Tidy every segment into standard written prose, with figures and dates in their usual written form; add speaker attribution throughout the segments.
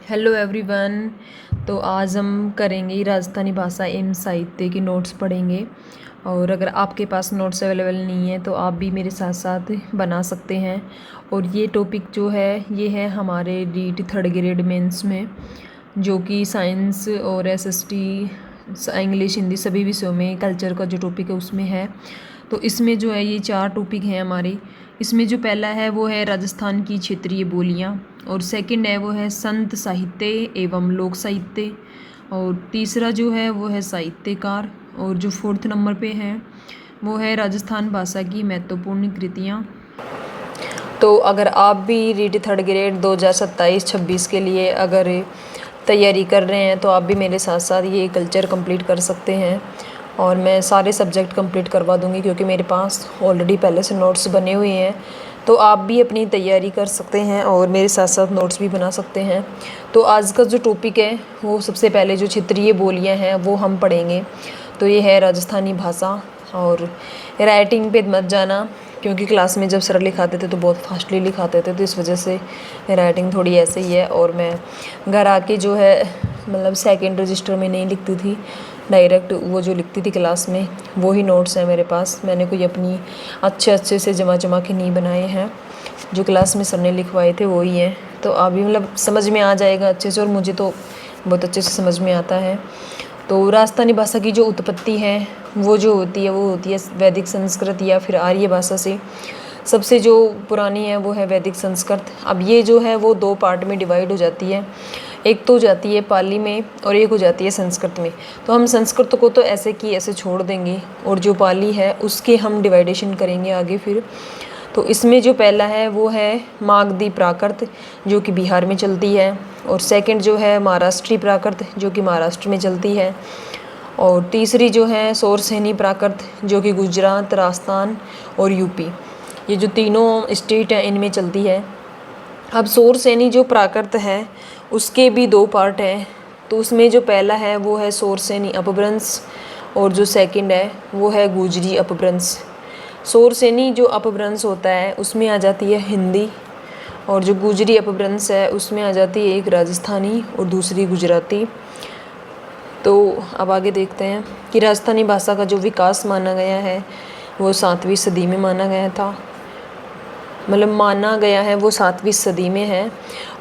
Speaker 1: Hello everyone. तो आज हम करेंगे राजस्थानी भाषा एवं साहित्य के नोट्स पढ़ेंगे। और अगर आपके पास नोट्स अवेलेबल नहीं है तो आप भी मेरे साथ साथ बना सकते हैं। और ये टॉपिक जो है ये है हमारे रीट थर्ड ग्रेड मेंस में, जो कि साइंस और एसएसटी इंग्लिश हिंदी सभी विषयों में कल्चर का जो टॉपिक है उसमें है। तो इसमें जो है ये 4 टॉपिक हैं हमारे। इसमें जो पहला है वो है राजस्थान की क्षेत्रीय बोलियाँ, और सेकंड है वो है संत साहित्य एवं लोक साहित्य, और तीसरा जो है वो है साहित्यकार, और जो फोर्थ नंबर पे है वो है राजस्थान भाषा की महत्वपूर्ण कृतियाँ। तो अगर आप भी रीट थर्ड ग्रेड 2027-26 के लिए अगर तैयारी कर रहे हैं तो आप भी मेरे साथ साथ ये कल्चर कंप्लीट कर सकते हैं। और मैं सारे सब्जेक्ट कंप्लीट करवा दूंगी क्योंकि मेरे पास ऑलरेडी पहले से नोट्स बने हुए हैं। तो आप भी अपनी तैयारी कर सकते हैं और मेरे साथ साथ नोट्स भी बना सकते हैं। तो आज का जो टॉपिक है वो सबसे पहले जो क्षेत्रीय बोलियां हैं वो हम पढ़ेंगे। तो ये है राजस्थानी भाषा। और राइटिंग पे मत जाना क्योंकि क्लास में जब सर लिखाते थे तो बहुत फास्टली लिखाते थे, तो इस वजह से राइटिंग थोड़ी ऐसे ही है। और मैं घर आके जो है मतलब सेकंड रजिस्टर में नहीं लिखती थी, डायरेक्ट वो जो लिखती थी क्लास में वो ही नोट्स हैं मेरे पास। मैंने कोई अपनी अच्छे से जमा के नहीं बनाए हैं, जो क्लास में सर ने लिखवाए थे वो ही हैं। तो अभी मतलब समझ में आ जाएगा अच्छे से, और मुझे तो बहुत अच्छे से समझ में आता है। तो राजस्थानी भाषा की जो उत्पत्ति है वो होती है वैदिक संस्कृत या फिर आर्य भाषा से। सबसे जो पुरानी है वो है वैदिक संस्कृत। अब ये जो है वो 2 पार्ट में डिवाइड हो जाती है, एक तो हो जाती है पाली में और एक हो जाती है संस्कृत में। तो हम संस्कृत को तो ऐसे की ऐसे छोड़ देंगे, और जो पाली है उसके हम डिवाइडेशन करेंगे आगे फिर। तो इसमें जो पहला है वो है मागधी प्राकृत, जो कि बिहार में चलती है। और सेकंड जो है महाराष्ट्री प्राकृत, जो कि महाराष्ट्र में चलती है। और तीसरी जो है सोरसेनी प्राकृत, जो कि गुजरात, राजस्थान और यूपी, ये जो तीनों स्टेट हैं इनमें चलती है। अब सोरसेनी जो प्राकृत है उसके भी 2 पार्ट हैं। तो उसमें जो पहला है वो है सोरसेनी अपभ्रंश, और जो सेकंड है वो है गुजरी अपभ्रंश। सोरसेनी जो अपभ्रंश होता है उसमें आ जाती है हिंदी, और जो गुजरी अपभ्रंश है उसमें आ जाती है एक राजस्थानी और दूसरी गुजराती। तो अब आगे देखते हैं कि राजस्थानी भाषा का जो विकास माना गया है वो 7वीं सदी में माना गया था, मतलब माना गया है वो 7वीं सदी में है।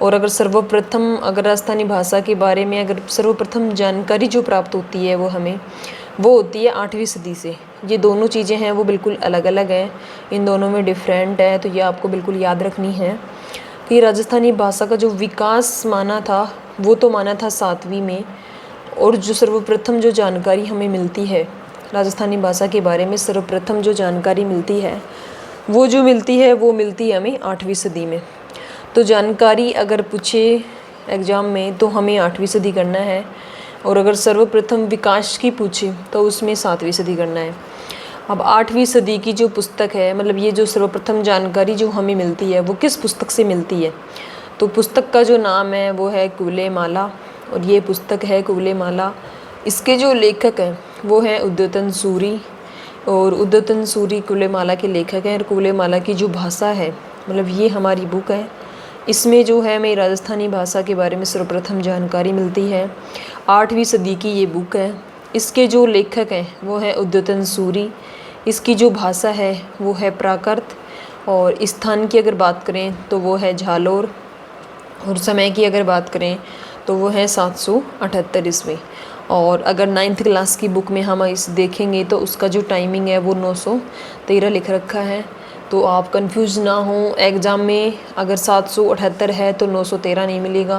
Speaker 1: और अगर राजस्थानी भाषा के बारे में अगर सर्वप्रथम जानकारी जो प्राप्त होती है वो होती है 8वीं सदी से। ये दोनों चीज़ें हैं वो बिल्कुल अलग अलग हैं, इन दोनों में डिफरेंट है। तो ये आपको बिल्कुल याद रखनी है कि राजस्थानी भाषा का जो विकास माना था वो तो माना था 7वीं में, और जो सर्वप्रथम जो जानकारी हमें मिलती है राजस्थानी भाषा के बारे में, सर्वप्रथम जो जानकारी मिलती है वो मिलती है हमें 8वीं सदी में। तो जानकारी अगर पूछे एग्ज़ाम में तो हमें 8वीं सदी करना है, और अगर सर्वप्रथम विकास की पूछे तो उसमें 7वीं सदी करना है। अब 8वीं सदी की जो पुस्तक है, मतलब ये जो सर्वप्रथम जानकारी जो हमें मिलती है वो किस पुस्तक से मिलती है, तो पुस्तक का जो नाम है वो है कुवलय माला, और ये पुस्तक है कुवलय माला। इसके जो लेखक हैं वो हैं उद्योतन सूरी, और उद्योतन सूरी कुवलय माला के लेखक हैं। और कुवलय माला की जो भाषा है, मतलब ये हमारी बुक है, इसमें जो है हमें राजस्थानी भाषा के बारे में सर्वप्रथम जानकारी मिलती है। 8वीं सदी की ये बुक है। इसके जो लेखक हैं वो है उद्योतन सूरी। इसकी जो भाषा है वो है प्राकृत, और स्थान की अगर बात करें तो वो है झालोर, और समय की अगर बात करें तो वो है 778 ईस्वी। और अगर 9th क्लास की बुक में हम इस देखेंगे तो उसका जो टाइमिंग है वो 913 लिख रखा है। तो आप कंफ्यूज ना हो, एग्ज़ाम में अगर 778 है तो 913 नहीं मिलेगा,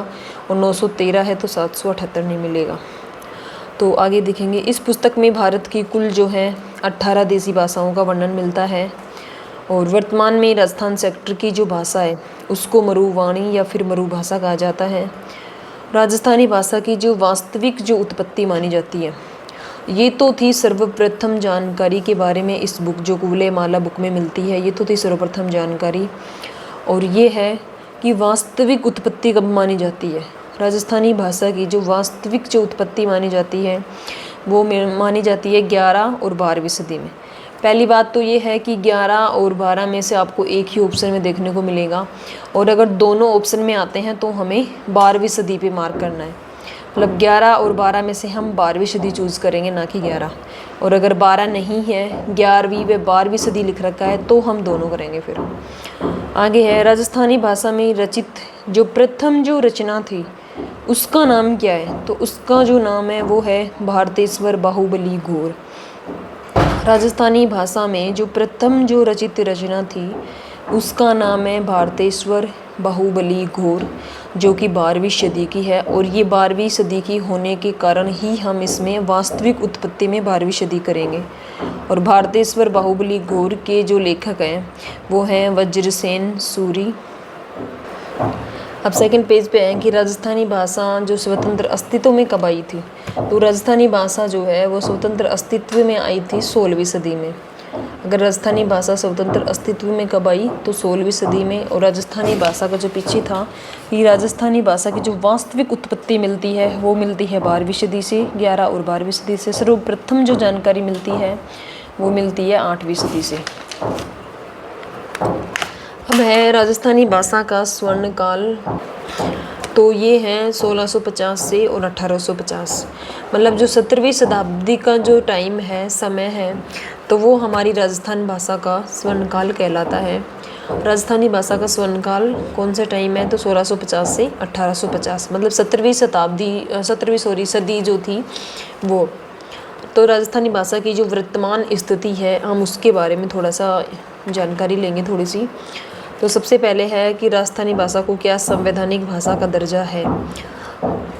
Speaker 1: और 913 है तो 778 नहीं मिलेगा। तो आगे देखेंगे, इस पुस्तक में भारत की कुल जो है 18 देसी भाषाओं का वर्णन मिलता है। और वर्तमान में राजस्थान सेक्टर की जो भाषा है उसको मरुवाणी या फिर मरु भाषा कहा जाता है। राजस्थानी भाषा की जो वास्तविक जो उत्पत्ति मानी जाती है, ये तो थी सर्वप्रथम जानकारी के बारे में इस बुक जो कुवलय माला बुक में मिलती है, ये तो थी सर्वप्रथम जानकारी। और ये है कि वास्तविक उत्पत्ति कब मानी जाती है, राजस्थानी भाषा की जो वास्तविक जो उत्पत्ति मानी जाती है वो मानी जाती है 11 और 12वीं सदी में। पहली बात तो ये है कि 11 और 12 में से आपको एक ही ऑप्शन में देखने को मिलेगा, और अगर दोनों ऑप्शन में आते हैं तो हमें 12वीं सदी पे मार्क करना है। मतलब 11 और 12 में से हम 12वीं सदी चूज़ करेंगे, ना कि 11। और अगर 12 नहीं है, 11वीं व 12वीं सदी लिख रखा है, तो हम दोनों करेंगे। फिर आगे है, राजस्थानी भाषा में रचित जो प्रथम जो रचना थी उसका नाम क्या है? तो उसका जो नाम है वो है भारतेश्वर बाहुबली घोर। राजस्थानी भाषा में जो प्रथम जो रचित रचना थी उसका नाम है भारतेश्वर बाहुबली घोर, जो कि 12वीं सदी की है। और ये 12वीं सदी की होने के कारण ही हम इसमें वास्तविक उत्पत्ति में 12वीं सदी करेंगे। और भारतेश्वर बाहुबली घोर के जो लेखक हैं वो हैं वज्रसेन सूरी। अब सेकंड पेज पे है कि राजस्थानी भाषा जो स्वतंत्र अस्तित्व में कब आई थी? तो राजस्थानी भाषा जो है वो स्वतंत्र अस्तित्व में आई थी 16वीं सदी में। अगर राजस्थानी भाषा स्वतंत्र अस्तित्व में कब आई? तो 16वीं सदी में। और राजस्थानी भाषा का जो पीछे था कि राजस्थानी भाषा की जो वास्तविक उत्पत्ति मिलती है वो मिलती है 12वीं सदी से, 11 और 12वीं सदी से। सर्वप्रथम जो जानकारी मिलती है वो मिलती है 8वीं सदी से। अब है राजस्थानी भाषा का स्वर्णकाल, तो ये है 1650 से और 1850। मतलब जो 17वीं शताब्दी का जो टाइम है, समय है, तो वो हमारी राजस्थान भाषा का स्वर्णकाल कहलाता है। राजस्थानी भाषा का स्वर्णकाल कौन सा टाइम है? तो 1650 से 1850। मतलब 17वीं सदी जो थी वो। तो राजस्थानी भाषा की जो वर्तमान स्थिति है हम उसके बारे में थोड़ा सा जानकारी लेंगे थोड़ी सी। तो सबसे पहले है कि राजस्थानी भाषा को क्या संवैधानिक भाषा का दर्जा है?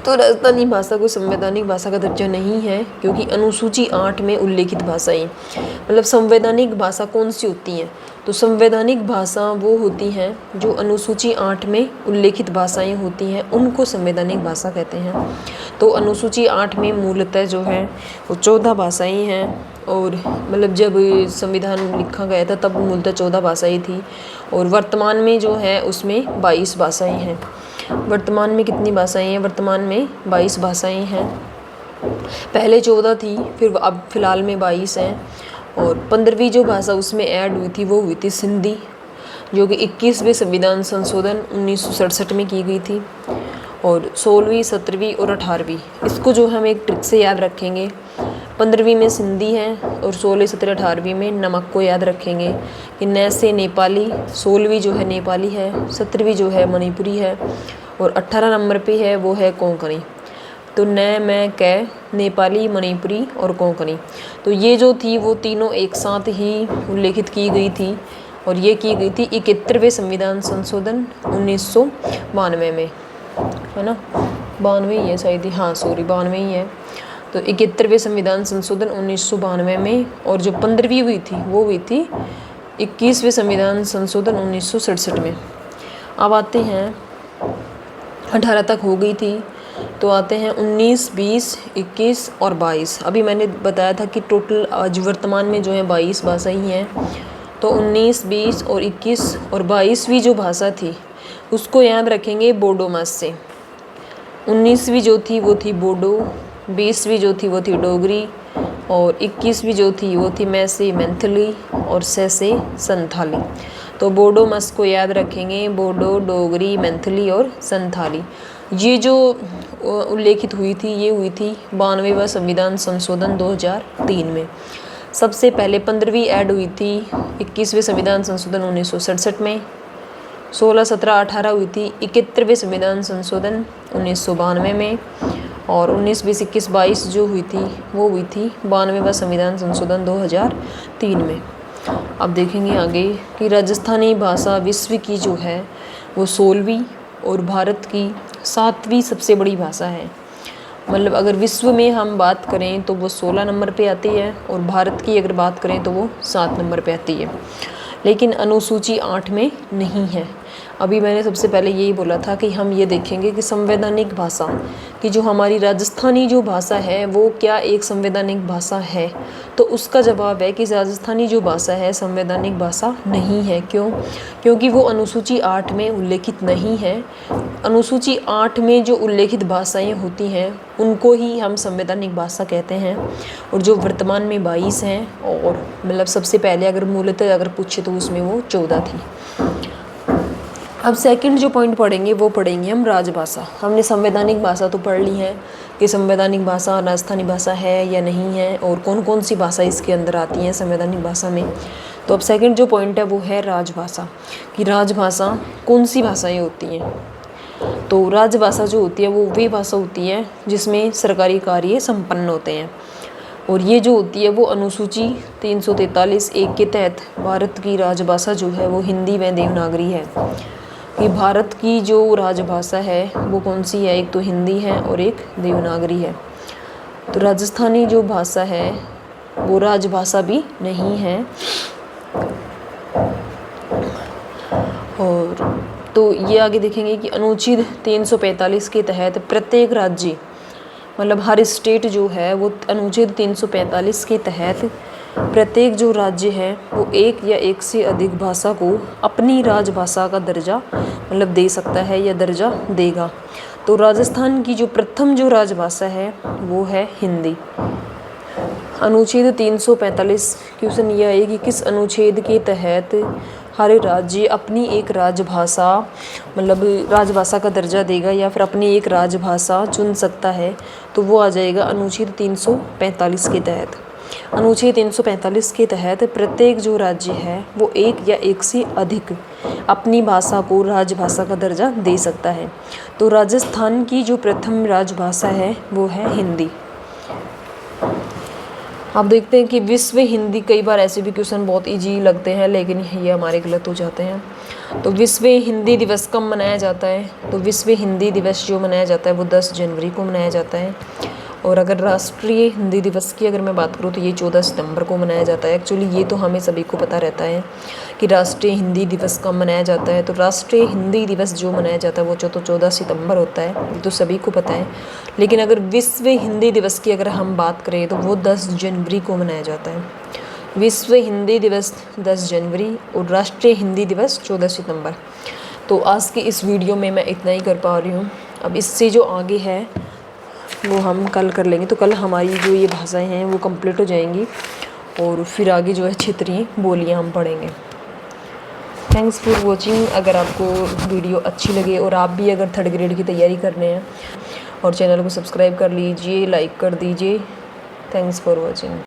Speaker 1: तो राजस्थानी भाषा को संवैधानिक भाषा का दर्जा नहीं है, क्योंकि अनुसूची 8 में उल्लेखित भाषाएं। मतलब संवैधानिक भाषा कौन सी होती हैं? तो संवैधानिक भाषा वो होती हैं जो अनुसूची 8 में उल्लेखित भाषाएं होती हैं, उनको संवैधानिक भाषा कहते हैं। तो अनुसूची 8 में मूलतः जो है वो 14 भाषाएं हैं। और मतलब जब संविधान लिखा गया था तब मूलतः 14 भाषाएं थी, और वर्तमान में जो है उसमें 22 भाषाएं हैं। वर्तमान में कितनी भाषाएं हैं? वर्तमान में 22 भाषाएं हैं। पहले 14 थी, फिर अब फिलहाल में 22 हैं। और 15वीं जो भाषा उसमें ऐड हुई थी वो हुई थी सिंधी, जो कि 21वें संविधान संशोधन 1967 में की गई थी। और 16वीं, 17वीं और 18वीं, इसको जो हम एक ट्रिक से याद रखेंगे। 15वीं में सिंधी है और 16, 17, 18वीं में नमक को याद रखेंगे कि न से नेपाली। 16वीं जो है नेपाली है, 17वीं जो है मणिपुरी है, और 18 नंबर पे है वो है कोंकणी। तो न, मैं, कै, नेपाली, मणिपुरी और कोंकणी। तो ये जो थी वो तीनों एक साथ ही उल्लेखित की गई थी, और ये की गई थी 71वें संविधान संशोधन 1992 में, है ना? 92 ही है शायद, हाँ सॉरी 92 ही है। तो 71वें संविधान संशोधन 1992 में। और जो 15वीं हुई थी वो हुई थी 21वें संविधान संशोधन 1967 में। अब आते हैं 18 तक हो गई थी, तो आते हैं 19, 20, 21 और 22। अभी मैंने बताया था कि टोटल आज वर्तमान में जो है 22 भाषा ही हैं। तो 19, 20 और 21 और 22वीं जो भाषा थी उसको याद रखेंगे बोडो मास से। 19वीं जो थी वो थी बोडो, 20वीं जो थी वो थी डोगरी, और 21वीं जो थी वो थी मैसी मैथिली, और से संथाली। तो बोडो मस को याद रखेंगे, बोडो, डोगरी, मैथिली और संथाली। ये जो उल्लेखित हुई थी ये हुई थी 92वां संविधान संशोधन 2003 में। सबसे पहले 15वीं ऐड हुई थी 21वें संविधान संशोधन 1967 में। 16, 17, 18 हुई थी 71वें संविधान संशोधन 1992 में। और 19, 20, 21, 22 जो हुई थी वो हुई थी 92वां संविधान संशोधन 2003 में। अब देखेंगे आगे कि राजस्थानी भाषा विश्व की जो है वो 16वीं और भारत की 7वीं सबसे बड़ी भाषा है। मतलब अगर विश्व में हम बात करें तो वो 16 नंबर पे आती है, और भारत की अगर बात करें तो वो 7 नंबर पे आती है। लेकिन अनुसूची 8 में नहीं है। अभी मैंने सबसे पहले यही बोला था कि हम ये देखेंगे कि संवैधानिक भाषा कि जो हमारी राजस्थानी जो भाषा है वो क्या एक संवैधानिक भाषा है। तो उसका जवाब है कि राजस्थानी जो भाषा है संवैधानिक भाषा नहीं है। क्यों? क्योंकि वो अनुसूची 8 में उल्लेखित नहीं है। अनुसूची 8 में जो उल्लेखित भाषाएं होती हैं उनको ही हम संवैधानिक भाषा कहते हैं, और जो वर्तमान में 22 हैं, और मतलब सबसे पहले अगर मूलतः अगर पूछे तो उसमें वो 14 थी। अब सेकंड जो पॉइंट पढ़ेंगे वो पढ़ेंगे हम राजभाषा। हमने संवैधानिक भाषा तो पढ़ ली है कि संवैधानिक भाषा राजस्थानी भाषा है या नहीं है, और कौन कौन सी भाषा इसके अंदर आती हैं संवैधानिक भाषा में। तो अब सेकंड जो पॉइंट है वो है राजभाषा, कि राजभाषा कौन सी भाषाएं होती हैं। तो राजभाषा जो होती है वो वे भाषा होती है जिसमें सरकारी कार्य संपन्न होते हैं, और ये जो होती है वो अनुसूची 343(1) के तहत भारत की राजभाषा जो है वो हिंदी व देवनागरी है। कि भारत की जो राजभाषा है वो कौन सी है, एक तो हिंदी है और एक देवनागरी है। तो राजस्थानी जो भाषा है वो राजभाषा भी नहीं है। और तो ये आगे देखेंगे कि अनुच्छेद 345 के तहत प्रत्येक राज्य मतलब हर स्टेट जो है वो अनुच्छेद 345 के तहत प्रत्येक जो राज्य है वो एक या एक से अधिक भाषा को अपनी राजभाषा का दर्जा मतलब दे सकता है या दर्जा देगा। तो राजस्थान की जो प्रथम जो राजभाषा है वो है हिंदी। अनुच्छेद 345 क्वेश्चन यह है कि किस अनुच्छेद के तहत हर राज्य अपनी एक राजभाषा मतलब राजभाषा का दर्जा देगा या फिर अपनी एक राजभाषा चुन सकता है। तो वो आ जाएगा अनुच्छेद 345 के तहत। अनुच्छेद 345 के तहत प्रत्येक जो राज्य है वो एक या एक से अधिक अपनी भाषा को राजभाषा का दर्जा दे सकता है। तो राजस्थान की जो प्रथम राजभाषा है वो है हिंदी। आप देखते हैं कि विश्व हिंदी, कई बार ऐसे भी क्वेश्चन बहुत इजी लगते हैं लेकिन ये हमारे गलत हो जाते हैं। तो विश्व हिंदी दिवस कब मनाया जाता है? तो विश्व हिंदी दिवस जो मनाया जाता है वो 10 जनवरी को मनाया जाता है। और अगर राष्ट्रीय हिंदी दिवस की अगर मैं बात करूँ तो ये 14 सितंबर को मनाया जाता है। एक्चुअली ये तो हमें सभी को पता रहता है कि राष्ट्रीय हिंदी दिवस कब मनाया जाता है। तो राष्ट्रीय हिंदी दिवस जो मनाया जाता है वो 14 सितंबर होता है, ये तो सभी को पता है। लेकिन अगर विश्व हिंदी दिवस की अगर हम बात करें तो वो 10 जनवरी को मनाया जाता है। विश्व हिंदी दिवस 10 जनवरी और राष्ट्रीय हिंदी दिवस 14 सितंबर। तो आज की इस वीडियो में मैं इतना ही कर पा रही हूँ। अब इससे जो आगे है वो हम कल कर लेंगे। तो कल हमारी जो ये भाषाएं हैं वो कंप्लीट हो जाएंगी और फिर आगे जो है क्षेत्रीय बोलियां हम पढ़ेंगे। Thanks for watching. अगर आपको वीडियो अच्छी लगे और आप भी अगर 3rd ग्रेड की तैयारी करने हैं और चैनल को सब्सक्राइब कर लीजिए, लाइक कर दीजिए। Thanks for watching.